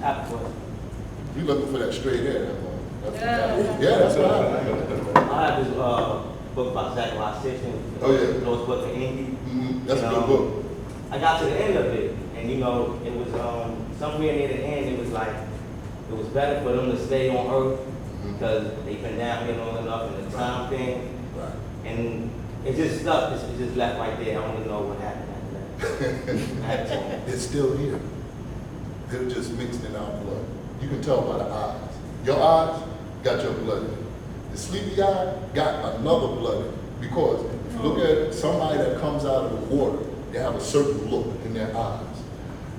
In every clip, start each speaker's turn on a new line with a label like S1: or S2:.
S1: After
S2: You looking for that straight hair?
S3: Yeah.
S2: Yeah, that's right.
S1: I have this book about Zechariah 16.
S2: Oh, yeah.
S1: Those book of Envy.
S2: That's a good book.
S1: I got to the end of it, and it was somewhere near the end. It was like it was better for them to stay on Earth because they've been down here long enough in the time thing.
S2: Right.
S1: And it just stuck. It's just left right there. I want to know what happened after that.
S2: It's still here. They're just mixed in our blood. You can tell by the eyes. Your eyes got your blood in it. The sleepy eye got another blood in it. Because if you look at somebody that comes out of the water, they have a certain look in their eyes.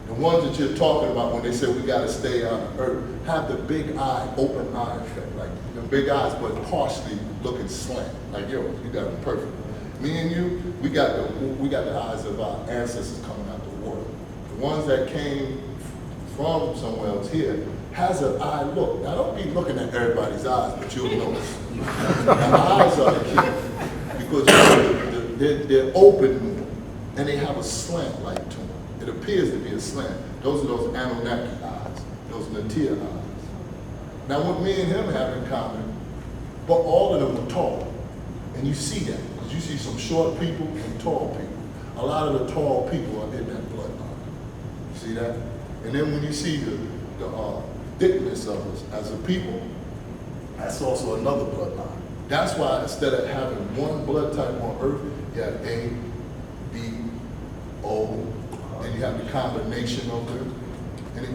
S2: The ones that you're talking about when they say we got to stay on earth have the big eye, open eye effect. Like the big eyes, but partially looking slant. Like yours, you got them perfect. Me and you, we got the eyes of our ancestors coming out the water. The ones that came from somewhere else here has an eye look. Now don't be looking at everybody's eyes, but you'll notice. The eyes are the key because they're open and they have a slant light to them. It appears to be a slant. Those are those Anunnaki eyes, those Natia eyes. Now what me and him have in common, but all of them are tall. And you see that, because you see some short people and tall people. A lot of the tall people are in that bloodline. You see that? And then when you see the thickness of us as a people, that's also another bloodline. That's why instead of having one blood type on earth, you have A, B, O, and you have the combination of them. And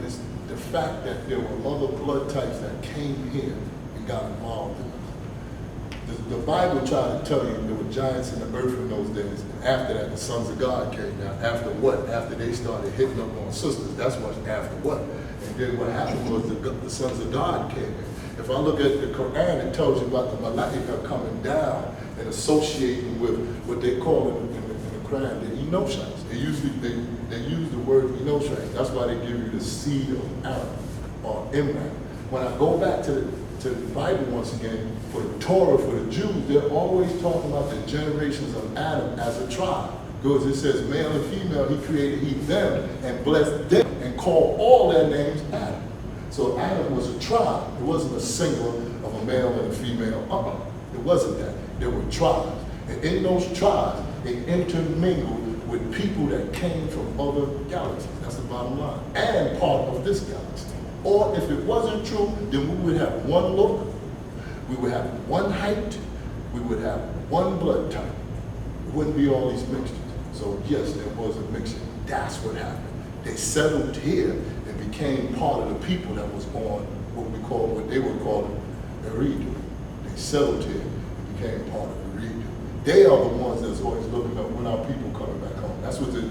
S2: it's the fact that there were other blood types that came here and got involved in us. The Bible tried to tell you there were giants in the earth in those days. And after that, the sons of God came down. After what? After they started hitting up on sisters. That's what after what. And then what happened was the sons of God came in. If I look at the Quran, it tells you about the Malaika coming down and associating with what they call in the Quran the Enoshite. They use the word Enoshite. That's why they give you the seed of Adam or Imran. When I go back to the Bible once again, for the Torah, for the Jews, they're always talking about the generations of Adam as a tribe. Because it says male and female, he created them and blessed them and called all their names Adam. So Adam was a tribe. It wasn't a singular of a male and a female. It wasn't that. There were tribes. And in those tribes, they intermingled with people that came from other galaxies. That's the bottom line. And part of this galaxy. Or if it wasn't true, then we would have one look, we would have one height, we would have one blood type. It wouldn't be all these mixtures. So yes, there was a mixture. That's what happened. They settled here and became part of the people that was on what they were calling Eridu. They settled here and became part of Eridu. They are the ones that's always looking up when our people coming back home. That's what the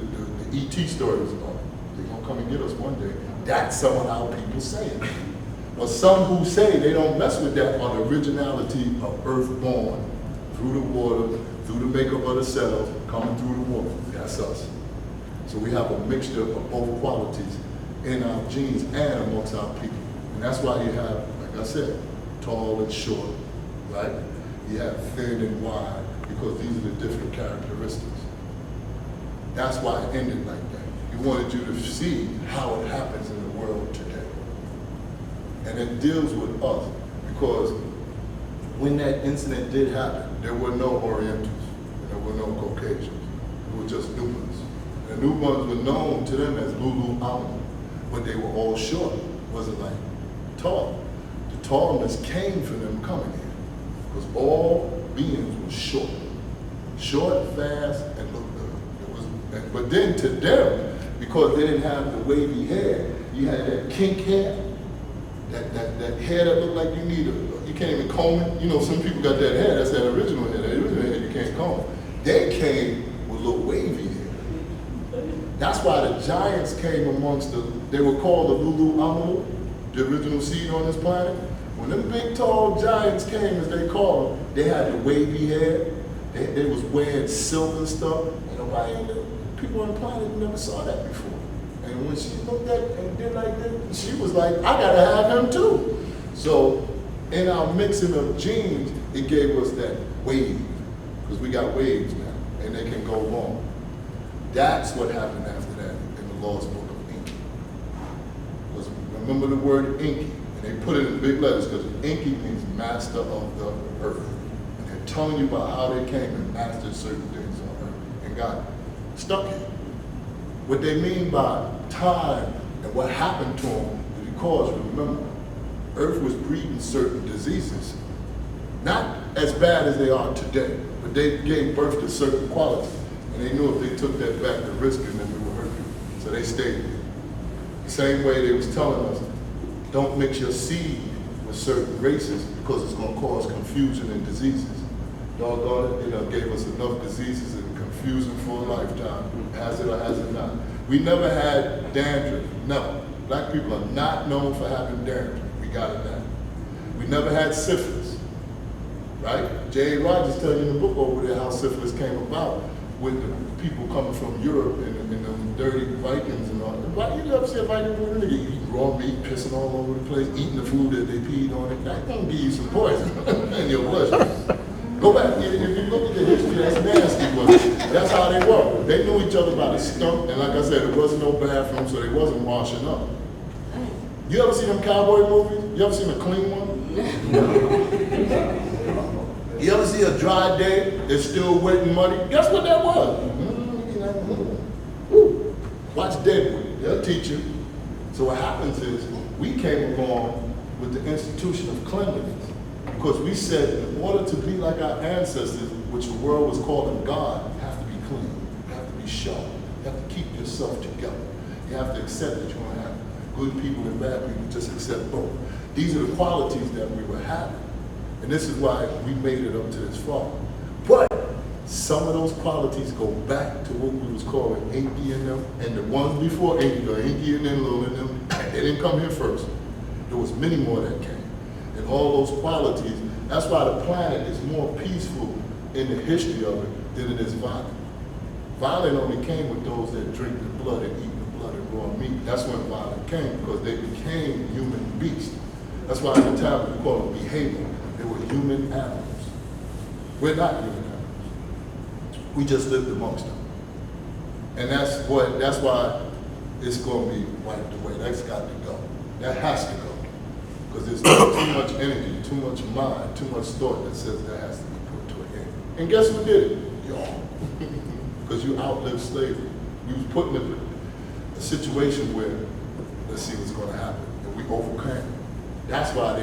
S2: ET story was about. They're gonna come and get us one day. That's some of our people saying. But some who say they don't mess with that are the originality of earthborn, through the water, through the makeup of the cells, coming through the water. That's us. So we have a mixture of both qualities in our genes and amongst our people. And that's why you have, like I said, tall and short, right? You have thin and wide, because these are the different characteristics. That's why it ended like that. We wanted you to see how it happens in the world today. And it deals with us, because when that incident did happen, there were no Orientals, and there were no Caucasians. There were just Nubians. And the Nubians were known to them as Lulu Amu, but they were all short. It wasn't like tall. The tallness came from them coming here, because all beings were short. Short, fast, and looked good. But then to them, because they didn't have the wavy hair, you had that kink hair, that hair that looked like you can't even comb it. You know, some people got that hair, that's that original hair. That original hair you can't comb. They came with a little wavy hair. That's why the giants came amongst they were called the Lulu Amu, the original seed on this planet. When them big tall giants came, as they called them, they had the wavy hair. They was wearing silver stuff. People on the planet never saw that before. And when she looked at and did like that, she was like, I gotta have him too. So in our mixing of genes, it gave us that wave, because we got waves now, and they can go long. That's what happened after that in the Lost Book of Ink. Was remember the word Inky, and they put it in big letters because Inky means master of the earth. And they're telling you about how they came and mastered certain things on earth and got stuck here. What they mean by time and what happened to them is because, remember, earth was breeding certain diseases. Not as bad as they are today, but they gave birth to certain qualities. And they knew if they took that back, the risk in them, it would hurt people. So they stayed. The same way they was telling us, don't mix your seed with certain races because it's going to cause confusion and diseases. Doggone it, it gave us enough diseases and confusion for a lifetime. Has it or has it not? We never had dandruff. No. Black people are not known for having dandruff. We got it now. We never had syphilis. Right? J.A. Rogers tells you in the book over there how syphilis came about with the people coming from Europe and the dirty Vikings and all. You ever see a Viking woman eating raw meat, pissing all over the place, eating the food that they peed on it? That's gonna give you some poison in your blood. Go back, if you look at the history, that's nasty, but that's how they were. They knew each other by the stump, and like I said, there wasn't no bathroom, so they wasn't washing up. You ever see them cowboy movies? You ever seen a clean one? You ever see a dry day that's still wet and muddy? Guess what that was? Watch Deadwood, they'll teach you. So what happens is, we came along with the institution of cleanliness because we said in order to be like our ancestors, which the world was calling God, you have to be clean, you have to be sharp, you have to keep yourself together. You have to accept that you're going to have good people and bad people, just accept both. These are the qualities that we were having. And this is why we made it up to this far. But some of those qualities go back to what we was calling Inky and them, and the ones before Inky, Inky and then Lil and them, they didn't come here first. There was many more that came. And all those qualities, that's why the planet is more peaceful in the history of it than it is violent. Violent only came with those that drink the blood and eat the blood and raw meat. That's when violence came, because they became human beasts. That's why at the time we call them behavior. They were human animals. We're not human animals. We just lived amongst them. And that's why it's going to be wiped away. That's got to go. That has to go. Because there's too much energy, too much mind, too much thought that says that has to be put to an end. And guess who did it? Y'all. Because you outlived slavery. We was put in a situation where, let's see what's going to happen. And we overcame. That's why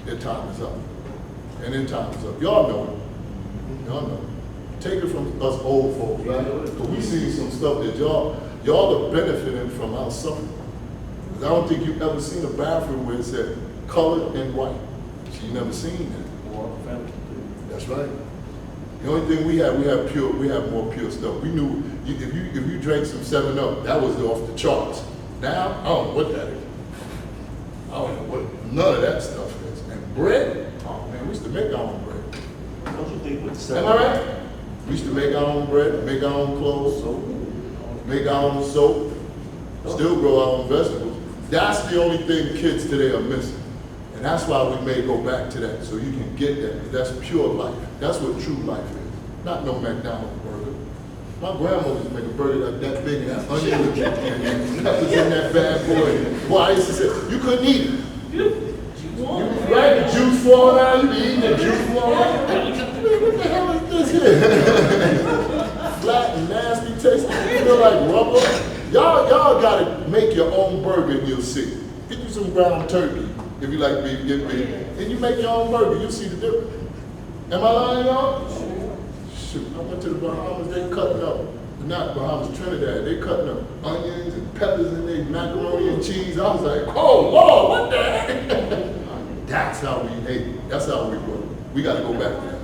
S2: their time is up. And their time is up. Y'all know it. Y'all know it. Take it from us old folks, right? Because we see some stuff that y'all are benefiting from our suffering. Because I don't think you've ever seen a bathroom where it said colored and white. So you never seen that. That's right. The only thing we have more pure stuff. We knew if you drank some 7-Up, that was off the charts. Now, I don't know what that is. I don't know what none of that stuff is. And bread, oh man, we used to make our own bread.
S3: Don't you think with the
S2: Am I right? We used to make our own bread, make our own clothes, make our own soap, still grow our own vegetables. That's the only thing kids today are missing. And that's why we may go back to that, so you can get that. That's pure life. That's what true life is. Not no McDonald's burger. My grandma used to make a burger that big and that onion and peppers in that bad boy. Boy, I used to say, you couldn't eat it. Right? The juice falling out, you be eating the juice falling out. What the hell is this here? Flat and nasty tasting, feel like rubber. Y'all gotta make your own burger and you'll see. Get you some ground turkey, if you like beef, get beef. And you make your own burger, you'll see the difference. Am I lying, y'all? Shoot, I went to the Bahamas, they cutting up. Not Bahamas, Trinidad, they cutting up onions and peppers and they macaroni and cheese. I was like, oh Lord, what the heck? That's how we ate. That's how we work. We gotta go back there.